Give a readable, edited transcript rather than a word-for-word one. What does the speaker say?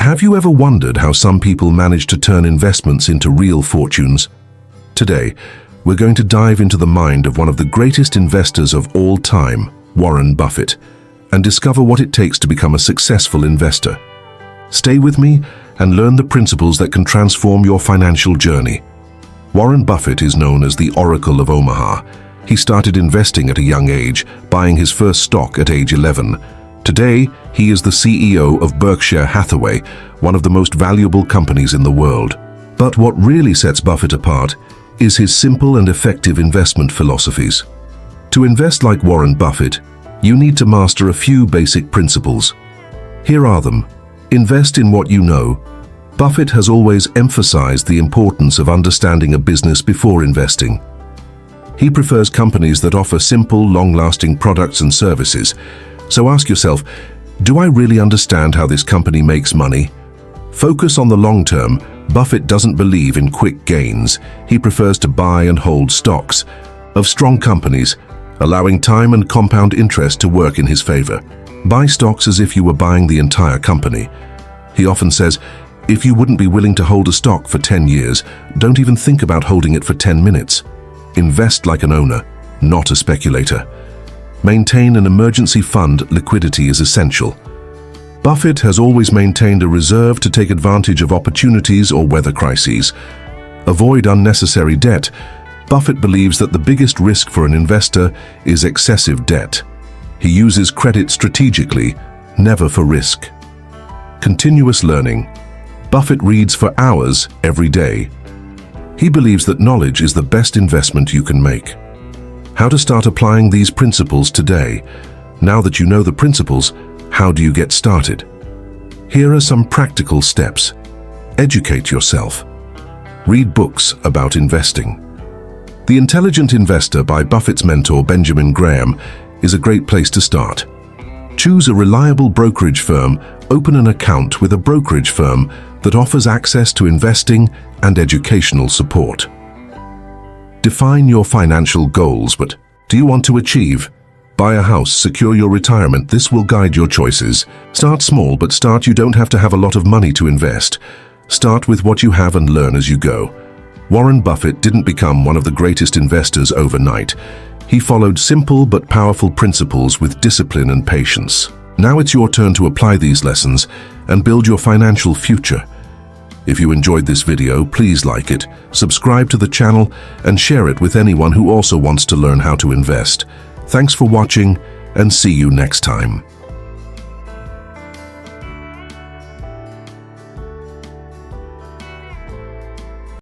Have you ever wondered how some people manage to turn investments into real fortunes? Today, we're going to dive into the mind of one of the greatest investors of all time, Warren Buffett, and discover what it takes to become a successful investor. Stay with me and learn the principles that can transform your financial journey. Warren Buffett is known as the Oracle of Omaha. He started investing at a young age, buying his first stock at age 11. Today, he is the CEO of Berkshire Hathaway, one of the most valuable companies in the world. But what really sets Buffett apart is his simple and effective investment philosophies. To invest like Warren Buffett, you need to master a few basic principles. Here are them. Invest in what you know. Buffett has always emphasized the importance of understanding a business before investing. He prefers companies that offer simple, long-lasting products and services. So ask yourself, do I really understand how this company makes money? Focus on the long term. Buffett doesn't believe in quick gains. He prefers to buy and hold stocks of strong companies, allowing time and compound interest to work in his favor. Buy stocks as if you were buying the entire company. He often says, if you wouldn't be willing to hold a stock for 10 years, don't even think about holding it for 10 minutes. Invest like an owner, not a speculator. Maintain an emergency fund. Liquidity is essential. Buffett has always maintained a reserve to take advantage of opportunities or weather crises. Avoid unnecessary debt. Buffett believes that the biggest risk for an investor is excessive debt. He uses credit strategically, never for risk. Continuous learning. Buffett reads for hours every day. He believes that knowledge is the best investment you can make. How to start applying these principles today? Now that you know the principles, how do you get started? Here are some practical steps. Educate yourself. Read books about investing. The Intelligent Investor by Buffett's mentor Benjamin Graham is a great place to start. Choose a reliable brokerage firm. Open an account with a brokerage firm that offers access to investing and educational support. Define your financial goals. What do you want to achieve? Buy a house, secure your retirement. This will guide your choices. Start small, but you don't have to have a lot of money to invest. Start with what you have and learn as you go. Warren Buffett didn't become one of the greatest investors overnight. He followed simple but powerful principles with discipline and patience. Now it's your turn to apply these lessons and build your financial future. If you enjoyed this video, please like it, subscribe to the channel, and share it with anyone who also wants to learn how to invest. Thanks for watching, and see you next time.